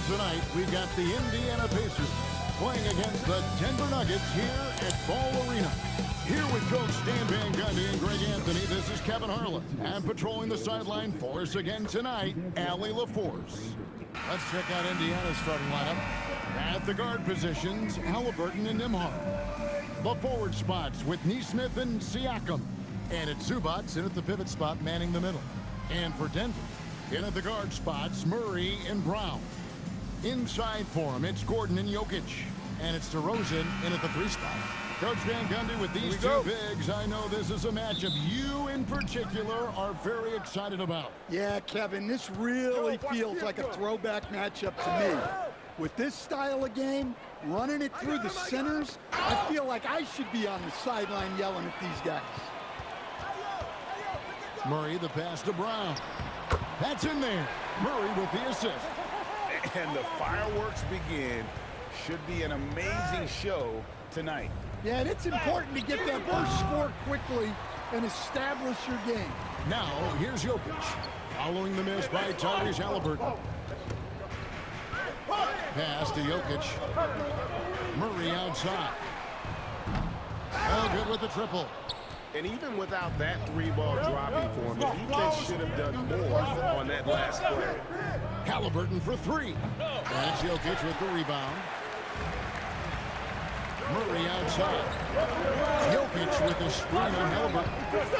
tonight, we got the Indiana Pacers playing against the Denver Nuggets here at Ball Arena. Here with Coach Stan Van Gundy and Greg Anthony, this is Kevin Harlan. And patrolling the sideline for us again tonight, Allie LaForce. Let's check out Indiana's starting lineup. At the guard positions, Halliburton and DeMar. The forward spots with Nesmith and Siakam. And it's Zubac in at the pivot spot, manning the middle. And for Denver, in at the guard spots, Murray and Brown. Inside for him, it's Gordon and Jokic. And it's DeRozan in at the 3 spot. Coach Van Gundy, with these two bigs, I know this is a matchup you in particular are very excited about. Yeah, Kevin, this really feels like a throwback matchup to me. With this style of game, running it through the centers, I feel like I should be on the sideline yelling at these guys. Murray, the pass to Brown. That's in there. Murray with the assist. And the fireworks begin. Should be an amazing show tonight. Yeah, and it's important to get that first score quickly and establish your game. Now, here's Jokic. Following the miss by Tyrese Halliburton. Pass to Jokic. Murray outside. All good with the triple. And even without that 3-ball dropping for him, the defense should have done more on that last play. Halliburton for 3. That's Jokic with the rebound. Murray outside. Jokic with a screen on Halliburton.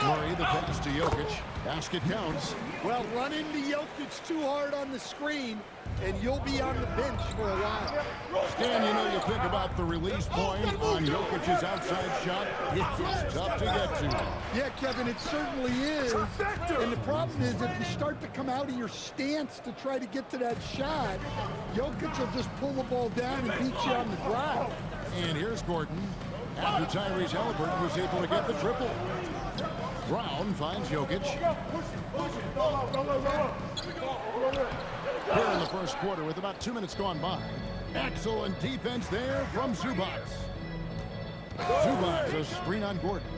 Murray the pass to Jokic. Basket counts. Well, run into Jokic too hard on the screen, and you'll be on the bench for a while. Stan, you know, you think about the release point on Jokic's outside shot. It's tough to get to. Yeah, Kevin, it certainly is. And the problem is if you start to come out of your stance to try to get to that shot, Jokic will just pull the ball down and beat you on the drive. And here's Gordon. After Tyrese Halliburton was able to get the triple. Brown finds Jokic. Here in the first quarter with about 2 minutes gone by. Excellent defense there from Zubac. Zubac, a screen on Gordon.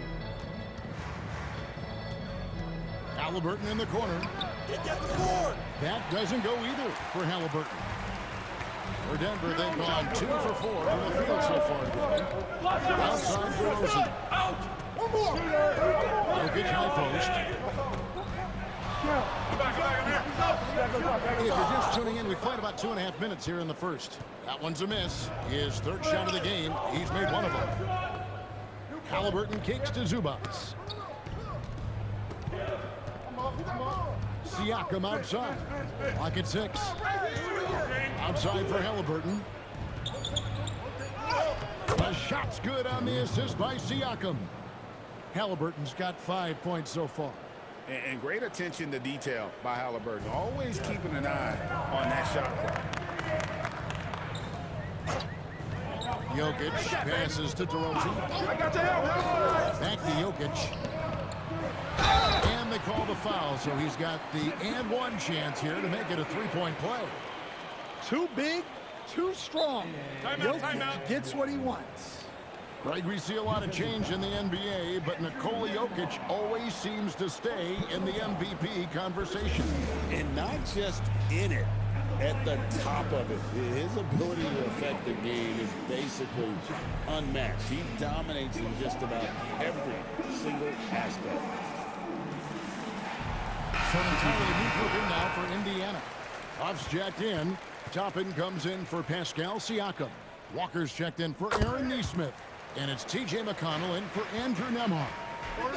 Halliburton in the corner. That doesn't go either for Halliburton. For Denver, they've gone 2 for 4 from the field so far today. Outside DeRozan. Jokic high post. If you're just tuning in, we've played about 2.5 minutes here in the first. That one's a miss. His third shot of the game. He's made one of them. Halliburton kicks to Zubac. Siakam outside. Lock at 6. Outside for Halliburton. The shot's good on the assist by Siakam. Halliburton's got 5 points so far. And great attention to detail by Halliburton. Always keeping an eye on that shot clock. Jokic passes to DeRozan. Back to Jokic. And they call the foul, so he's got the and one chance here to make it a 3-point play. Too big, too strong. Jokic gets what he wants. Greg, we see a lot of change in the NBA, but Nikola Jokic always seems to stay in the MVP conversation. And not just in it, at the top of it. His ability to affect the game is basically unmatched. He dominates in just about every single aspect. So entirely new group in now for Indiana. Huff's checked in. Toppin comes in for Pascal Siakam. Walker's checked in for Aaron Nesmith. And it's T.J. McConnell in for Andrew Nembhard.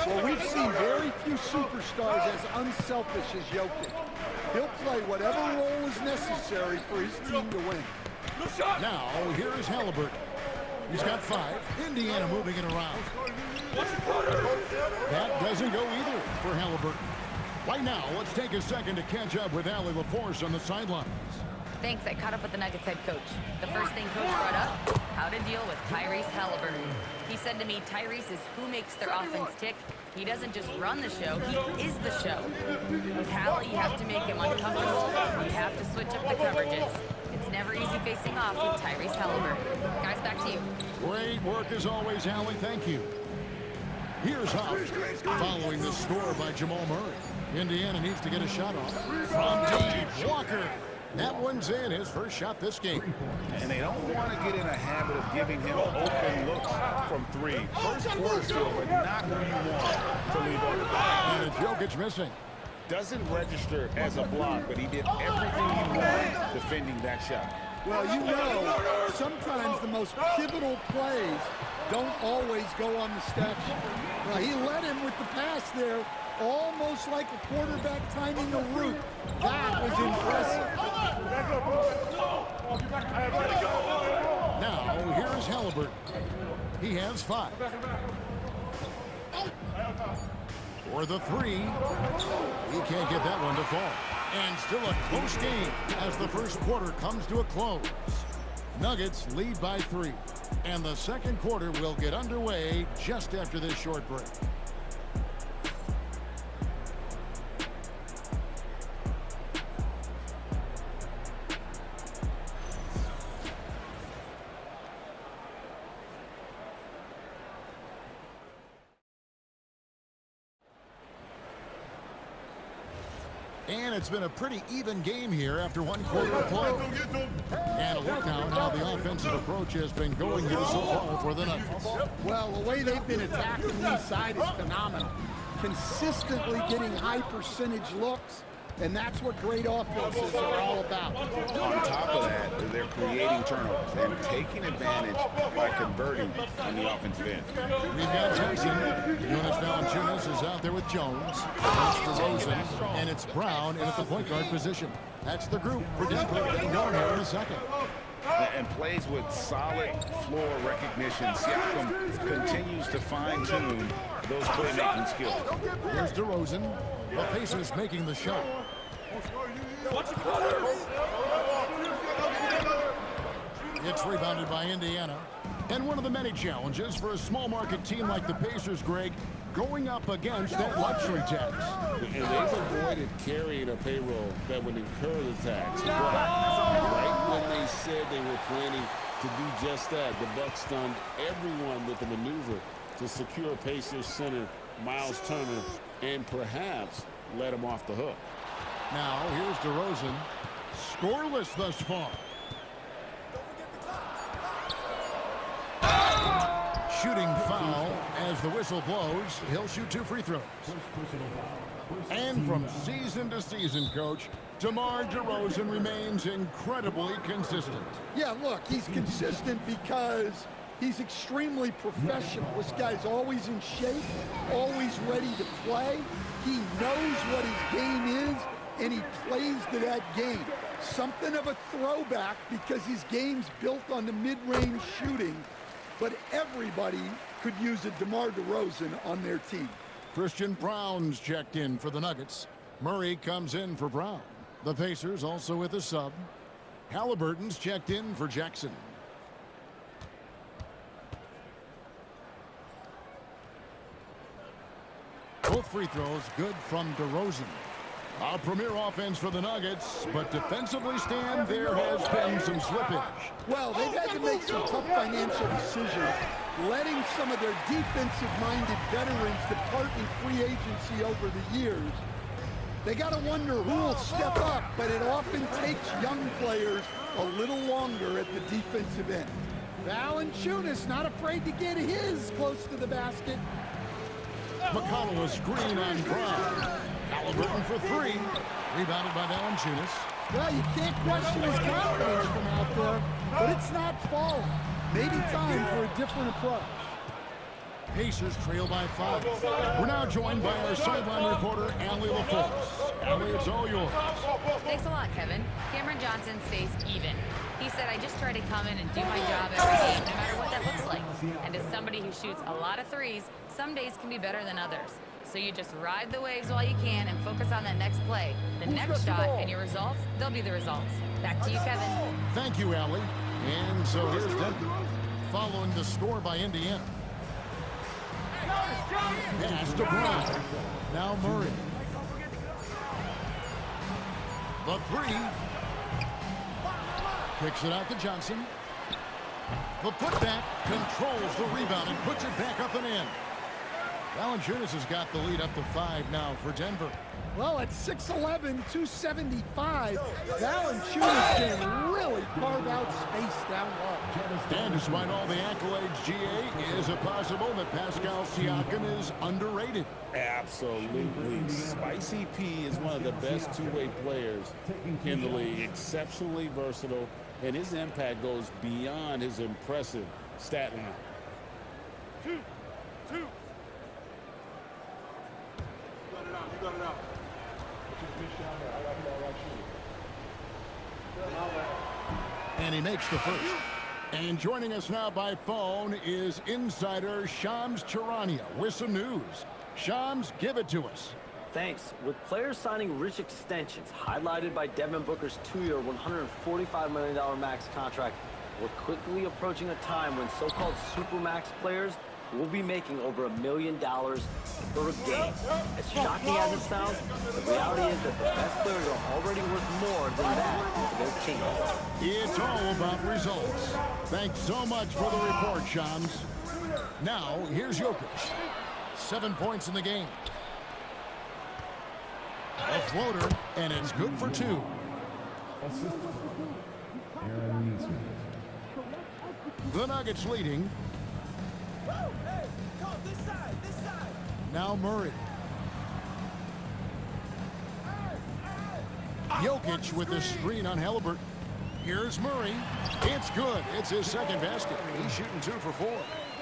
Well, we've seen very few superstars as unselfish as Jokic. He'll play whatever role is necessary for his team to win. Now, here is Halliburton. He's got 5. Indiana moving it around. That doesn't go either for Halliburton. Right now, let's take a second to catch up with Allie LaForce on the sidelines. Thanks, I caught up with the Nuggets head coach. The first thing coach brought up, how to deal with Tyrese Halliburton. He said to me, Tyrese is who makes their offense tick. He doesn't just run the show, he is the show. With Hall, you have to make him uncomfortable. You have to switch up the coverages. It's never easy facing off with Tyrese Halliburton. Guys, back to you. Great work as always, Allie. Thank you. Here's Huff, following the score by Jamal Murray. Indiana needs to get a shot off. From deep, Walker. That one's in, his first shot this game. And they don't want to get in a habit of giving him open looks from three. First quarter still, but not who you want to leave open. And it's Jokic missing. Doesn't register as a block, but he did everything he wanted defending that shot. Well, you know, sometimes the most pivotal plays don't always go on the stat sheet. Well, he led him with the pass there, almost like a quarterback timing a route. That was impressive. Now, here's Halliburton. He has 5. For the 3. He can't get that one to fall. And still a close game as the first quarter comes to a close. Nuggets lead by 3. And the second quarter will get underway just after this short break. And it's been a pretty even game here after one quarter of play. And a look now at how the offensive approach has been going here so far for the Nuggets. Well, the way they've been attacking the side is phenomenal. Consistently getting high percentage looks, and that's what great offenses are all about. On top of that, they're creating turnovers and taking advantage by converting on the offensive end. We've got Johnson. Jonas Valanciunas is out there with Jones. It's DeRozan, and it's Brown in at the point guard position. That's the group for Denver getting going here in a second. And plays with solid floor recognition. Siakam continues to fine-tune those playmaking skills. Here's DeRozan. The Pacers making the shot. It's rebounded by Indiana. And one of the many challenges for a small market team like the Pacers, Greg, going up against that luxury tax. And they've avoided carrying a payroll that would incur the tax. But right when they said they were planning to do just that, the Bucks stunned everyone with the maneuver to secure Pacers center Miles Turner and perhaps let him off the hook. Now, here's DeRozan. Scoreless thus far. Shooting foul as the whistle blows. He'll shoot 2 free throws. And from season to season, Coach, DeMar DeRozan remains incredibly consistent. Yeah, look, he's consistent because he's extremely professional. This guy's always in shape, always ready to play. He knows what his game is, and he plays to that game. Something of a throwback because his game's built on the mid-range shooting, but everybody could use a DeMar DeRozan on their team. Christian Brown's checked in for the Nuggets. Murray comes in for Brown. The Pacers also with a sub. Halliburton's checked in for Jackson. Both free throws good from DeRozan. A premier offense for the Nuggets, but defensively, Stan, there has been some slippage. Well, they've had to make some tough financial decisions, letting some of their defensive-minded veterans depart in free agency over the years. They got to wonder who will step up, but it often takes young players a little longer at the defensive end. Valanciunas not afraid to get his close to the basket. McConnell a screen on Brown. Halliburton for 3. Rebounded by Valanciunas. Well, you can't question his confidence from out there, but it's not falling. Maybe time for a different approach. Pacers trail by 5. We're now joined by our sideline reporter, Allie LaForce. Allie, it's all yours. Thanks a lot, Kevin. Cameron Johnson stays even. He said, I just try to come in and do my job every game, no matter what that looks like. And as somebody who shoots a lot of threes, some days can be better than others. So you just ride the waves while you can and focus on that next play. The next shot and your results, they'll be the results. Back to you, Kevin. Thank you, Allie. And so here's Denver, following the score by Indiana. Pass to Brown. Now Murray. The 3. Kicks it out to Johnson. The putback controls the rebound and puts it back up and in. Valanciunas has got the lead up to 5 now for Denver. Well, at 6'11", 275, Valanciunas can really carve out space down low. And despite all the accolades, GA, is it possible that Pascal Siakam is underrated? Absolutely. Spicy P is one of the best two-way players in the league. Exceptionally versatile, and his impact goes beyond his impressive stat line. Two. You got it out. And he makes the first. And joining us now by phone is insider Shams Charania with some news. Shams, give it to us. Thanks. With players signing rich extensions, highlighted by Devin Booker's 2-year, $145 million max contract, we're quickly approaching a time when so-called supermax players will be making over $1 million per game. As shocking as it sounds, the reality is that the best players are already worth more than that to their teams. It's all about results. Thanks so much for the report, Shams. Now, here's Jokic. 7 points in the game. A floater, and it's good for 2. The Nuggets leading. Now Murray. Jokic with the screen on Halliburton. Here's Murray. It's good. It's his second basket. He's shooting 2 for 4.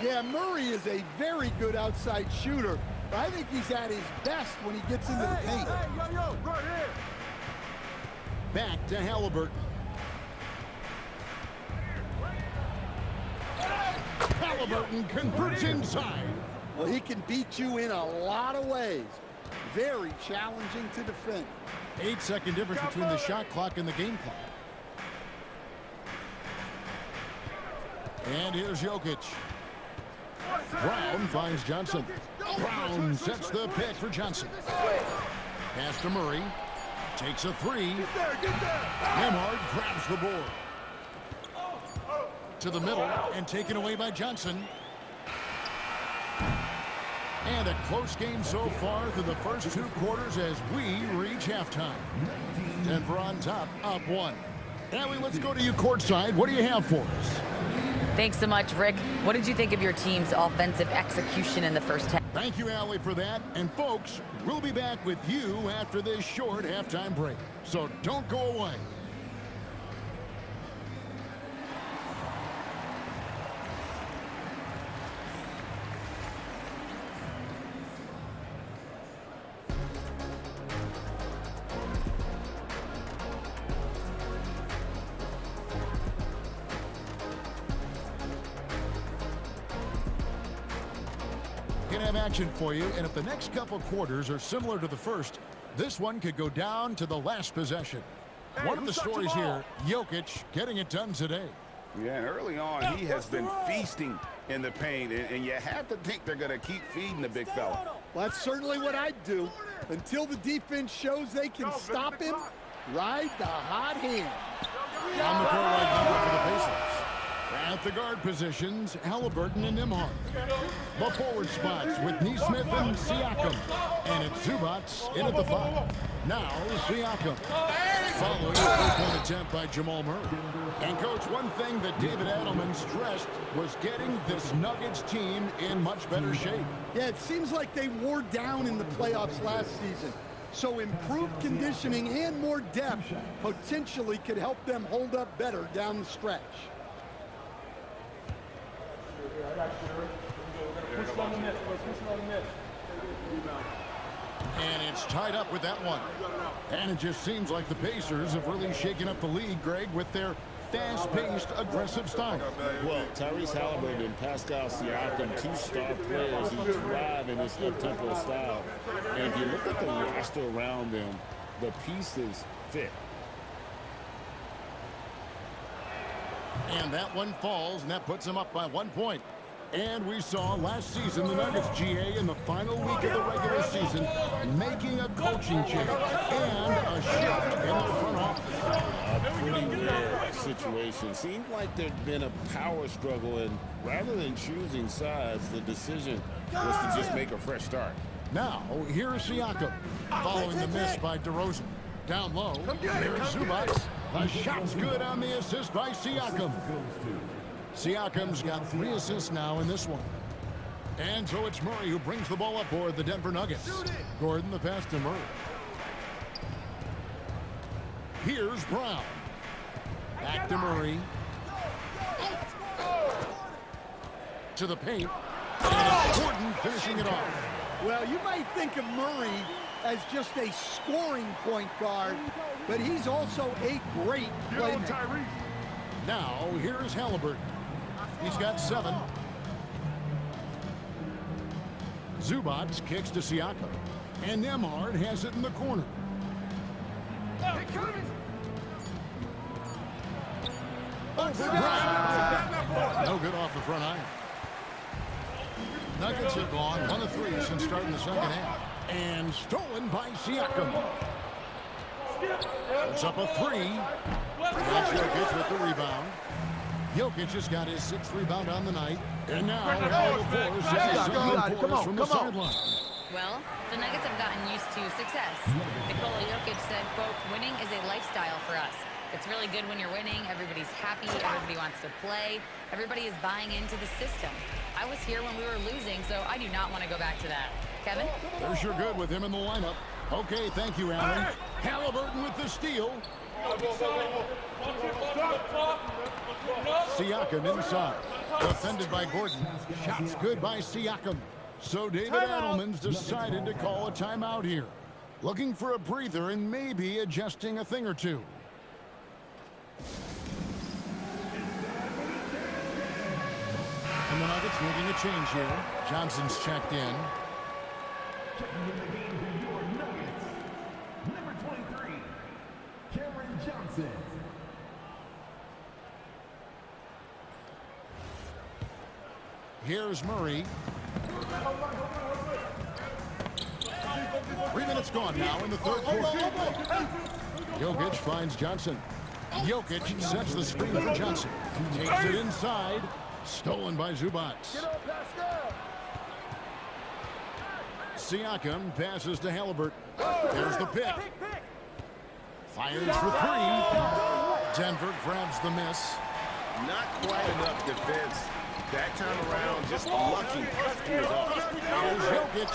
Yeah, Murray is a very good outside shooter, but I think he's at his best when he gets into the paint. Right here. Back to Halliburton. Halliburton converts inside. Well, he can beat you in a lot of ways. Very challenging to defend. 8-second difference between the shot clock and the game clock. And here's Jokic. Brown finds Johnson. Brown sets the pick for Johnson. Pass to Murray. Takes a 3. DeMar grabs the board. To the middle and taken away by Johnson. And a close game so far through the first 2 quarters as we reach halftime. Denver on top, up 1. Allie, let's go to you courtside. What do you have for us? Thanks so much, Rick. What did you think of your team's offensive execution in the first half? Thank you, Allie, for that. And folks, we'll be back with you after this short halftime break. So don't go away. Have action for you, and if the next couple quarters are similar to the first, this one could go down to the last possession. One of the stories here, Jokic getting it done today. Yeah, and early on, he has been feasting in the paint, and you have to think they're going to keep feeding the big fella. Well, that's certainly what I'd do. Until the defense shows they can stop him, ride the hot hand. On the court right now for the Pacers. At the guard positions, Halliburton and DeMar. The forward spots with Nesmith and Siakam. And it's Zubats in at the 5. Now Siakam. Following a three-point attempt by Jamal Murray. And, Coach, one thing that David Adelman stressed was getting this Nuggets team in much better shape. Yeah, it seems like they wore down in the playoffs last season. So improved conditioning and more depth potentially could help them hold up better down the stretch. And it's tied up with that one. And it just seems like the Pacers have really shaken up the league, Greg, with their fast-paced, aggressive style. Well, Tyrese Halliburton and Pascal Siakam, 2 star players who thrive in this up-tempo style. And if you look at the roster around them, the pieces fit. And that one falls, and that puts them up by 1 point. And we saw last season the Nuggets, GA, in the final week of the regular season, making a coaching change and a shift in their front office. A pretty rare situation. Seemed like there'd been a power struggle, and rather than choosing sides, the decision was to just make a fresh start. Now, here's Siakam, following the miss by DeRozan. Down low, here's Zubac. The shot's good on the assist by Siakam. Siakam's got 3 assists now in this one. And so it's Murray who brings the ball up for the Denver Nuggets. Gordon the pass to Murray. Here's Brown. Back to Murray. To the paint. And it's Gordon finishing it off. Well, you might think of Murray as just a scoring point guard, but he's also a great playmaker. Now, here's Halliburton. He's got 7. Zubac kicks to Siakam. And DeMar has it in the corner. Over Brown. No good off the front iron. Nuggets have gone 1 of 3 since starting the second half. And stolen by Siakam. It's up a 3. That's Jokic with the rebound. Jokic has got his 6th rebound on the night. And now, from the sideline. Well, the Nuggets have gotten used to success. Nikola Jokic said, quote, winning is a lifestyle for us. It's really good when you're winning. Everybody's happy. Everybody wants to play. Everybody is buying into the system. I was here when we were losing, so I do not want to go back to that. Kevin? They're sure good with him in the lineup. Okay, thank you, Allen. Halliburton with the steal. Siakam inside. Defended by Gordon. Shots good by Siakam. So David Adelman's decided to call a timeout here. Looking for a breather and maybe adjusting a thing or two. And the Nuggets making a change here. Johnson's checked in. Number 23, Cameron Johnson. Here's Murray. 3 minutes gone now in the third quarter. Jokic finds Johnson. Jokic sets the screen for Johnson. Takes it inside. Stolen by Zubac. Siakam passes to Halliburton. There's the pick. Fires for 3. Denver grabs the miss. Not quite enough defense. That time around, just lucky he was off. Here's Jokic.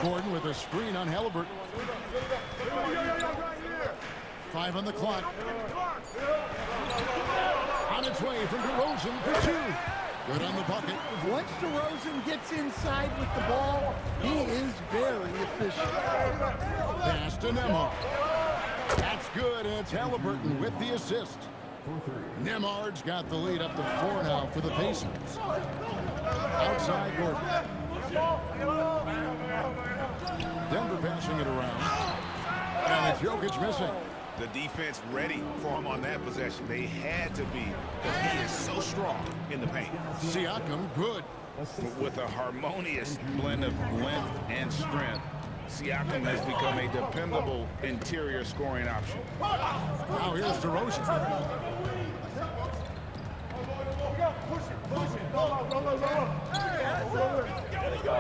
Gordon with a screen on Halliburton. 5 on the clock. On its way from DeRozan for 2. Good on the bucket. Once DeRozan gets inside with the ball, he is very efficient. Pass to DeMar. That's good. It's Halliburton with the assist. DeMar's got the lead up to 4 now for the Pacers. Outside Gordon. Denver passing it around. And it's Jokic missing. The defense ready for him on that possession. They had to be, because he is so strong in the paint. Siakam, good. With a harmonious blend of length and strength, Siakam has become a dependable interior scoring option. Now here's DeRozan.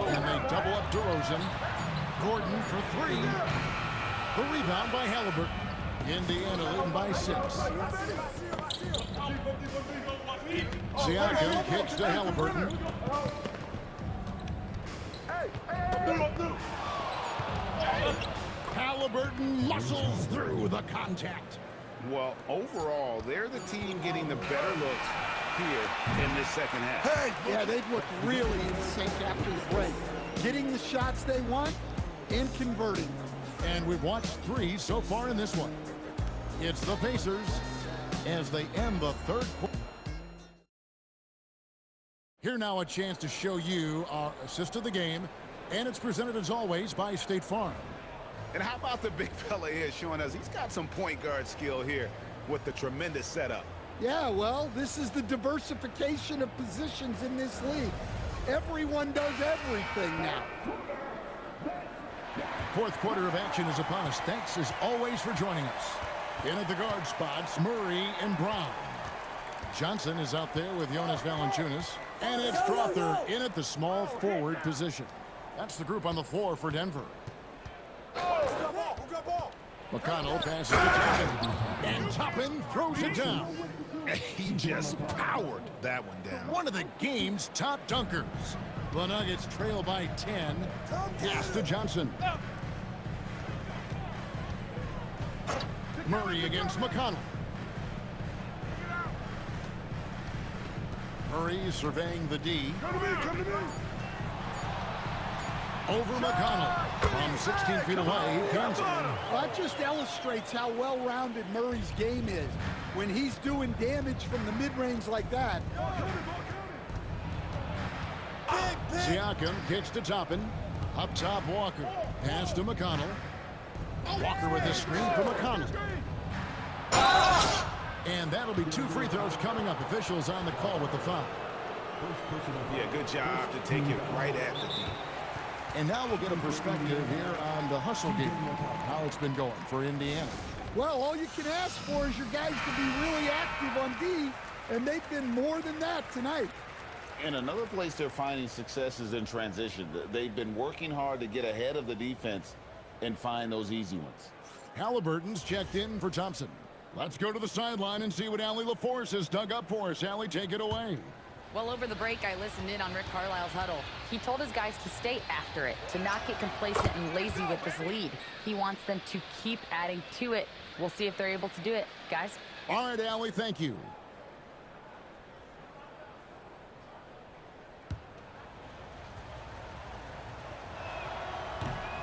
And they double up DeRozan. Gordon for 3. The rebound by Halliburton. Indiana leading by 6. Siakam kicks to Halliburton. Halliburton muscles through the contact. Well, overall, they're the team getting the better looks here in this second half. Yeah, they've looked really in sync after the break. Getting the shots they want and converting them. And we've watched 3 so far in this one. It's the Pacers as they end the third quarter. Here now a chance to show you our assist of the game. And it's presented as always by State Farm. And how about the big fella here showing us he's got some point guard skill here with the tremendous setup. Yeah, well, this is the diversification of positions in this league. Everyone does everything now. Fourth quarter of action is upon us. Thanks as always for joining us. In at the guard spots, Murray and Brown. Johnson is out there with Jonas Valanciunas. And it's Strother in at the small forward position. That's the group on the floor for Denver. McConnell passes to Toppin. And Toppin throws it down. He just powered that one down. One of the game's top dunkers. The Nuggets trail by 10. Pass to Johnson. Murray against McConnell. Murray surveying the D. Come to me. Over McConnell. From 16 feet away, he comes. Well, that just illustrates how well-rounded Murray's game is. When he's doing damage from the mid-range like that. Siakam kicks to Toppin. Up top, Walker. Pass to McConnell. Walker with a screen for McConnell. And that'll be 2 free throws coming up. Officials on the call with the foul. Yeah, good job to take it right at the D. And now we'll get a perspective here on the hustle game, how it's been going for Indiana. Well, all you can ask for is your guys to be really active on D, and they've been more than that tonight. And another place they're finding success is in transition. They've been working hard to get ahead of the defense and find those easy ones. Halliburton's checked in for Thompson. Let's go to the sideline and see what Allie LaForce has dug up for us. Allie, take it away. Well, over the break, I listened in on Rick Carlisle's huddle. He told his guys to stay after it, to not get complacent and lazy with this lead. He wants them to keep adding to it. We'll see if they're able to do it, guys. All right, Allie, thank you.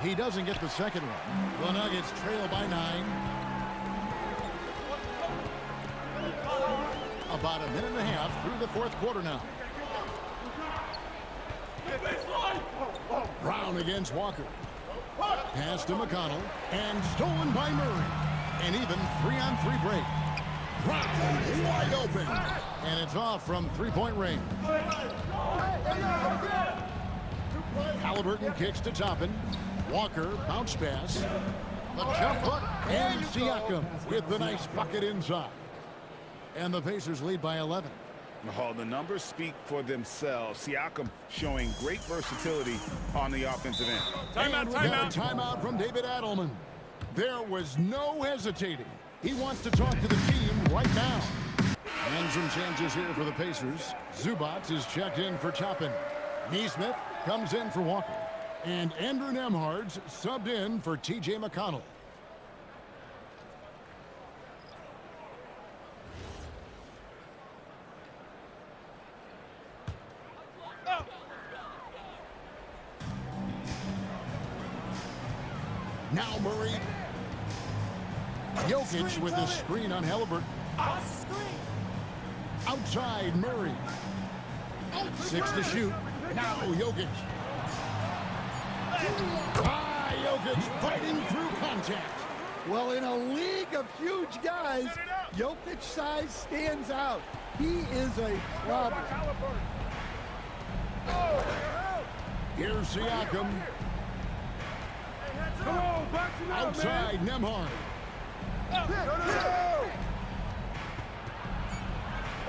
He doesn't get the second one. The Nuggets trail by 9. About a minute and a half through the fourth quarter now. Brown against Walker. Pass to McConnell. And stolen by Murray. An even 3-on-3 break. Brown wide open. And it's off from three-point range. Halliburton kicks to Toppin. Walker, bounce pass. The jump hook. And Siakam with the nice bucket inside. And the Pacers lead by 11. Oh, the numbers speak for themselves. Siakam showing great versatility on the offensive end. And we got a timeout from David Adelman. There was no hesitating. He wants to talk to the team right now. And some changes here for the Pacers. Zubac is checked in for Toppin. Neesmith comes in for Walker. And Andrew Nembhard's subbed in for T.J. McConnell. Now Murray. Jokic with the screen on Halliburton. Outside Murray. 6 to shoot. Now Jokic. Jokic fighting through contact. Well, in a league of huge guys, Jokic's size stands out. He is a problem. Here's Siakam. Come on, box it out, Outside Nembhard.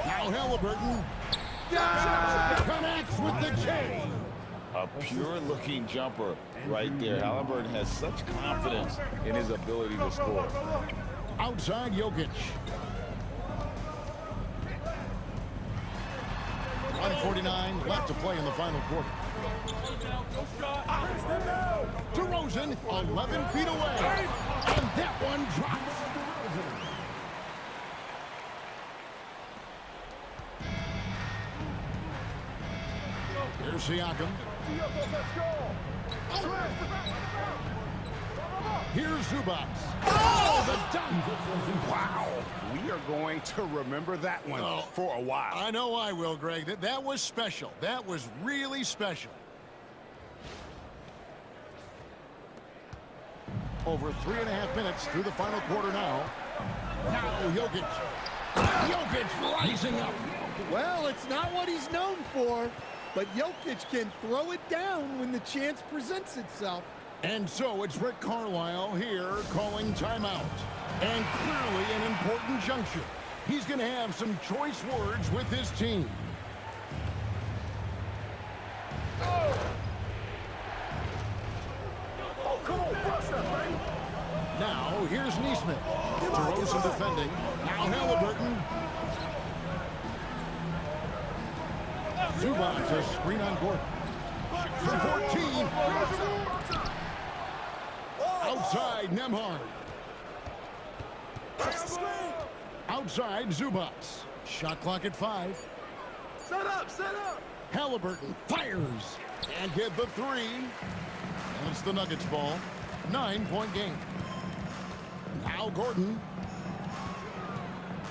Now Halliburton. Connects with the K. A pure-looking jumper right there. Halliburton has such confidence in his ability to score. Outside Jokic. 1:49 left to play in the final quarter. DeRozan 11 feet away. And that one drops. Here's Siakam. Here's Zubac. Oh, the dunk. Wow. We are going to remember that one for a while. I know I will, Greg. That was special. That was really special. Over 3.5 minutes through the final quarter now. Now Jokic. Jokic rising up. Well, it's not what he's known for, but Jokic can throw it down when the chance presents itself. And so it's Rick Carlisle here calling timeout. And clearly an important juncture. He's going to have some choice words with his team. Smith. DeRozan defending. Now Halliburton. Zubac, a screen on Gordon. From 14. Outside Nembhard. Outside Zubac. Shot clock at 5. Set up, set up. Halliburton fires and get the 3. And it's the Nuggets ball. 9-point game. Now Gordon.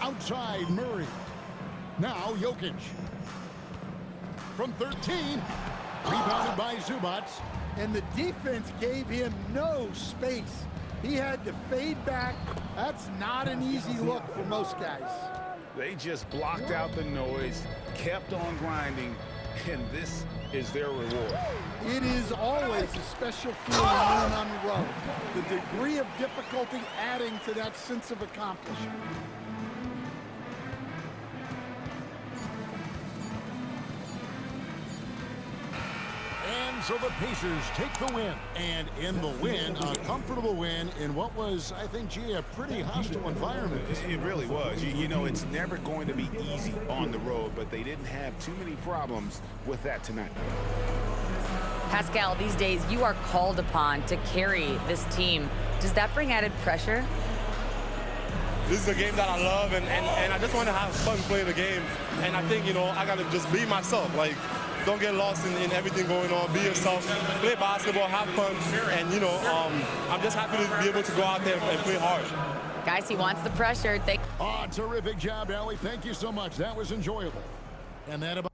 Outside Murray. Now Jokic. From 13. Rebounded by Zubac. And the defense gave him no space. He had to fade back. That's not an easy look for most guys. They just blocked out the noise, kept on grinding, and this is their reward. It is always a special feeling winning on the road. The degree of difficulty adding to that sense of accomplishment. And so the Pacers take the win. And in the win, a comfortable win in what was, I think, gee, a pretty hostile environment. It really was. You know, it's never going to be easy on the road, but they didn't have too many problems with that tonight. Pascal, these days you are called upon to carry this team. Does that bring added pressure? This is a game that I love, and I just want to have fun playing the game. And I think, you know, I got to just be myself. Like, don't get lost in everything going on. Be yourself. Play basketball, have fun. And, you know, I'm just happy to be able to go out there and play hard. Guys, he wants the pressure. Oh, terrific job, Allie. Thank you so much. That was enjoyable. And that about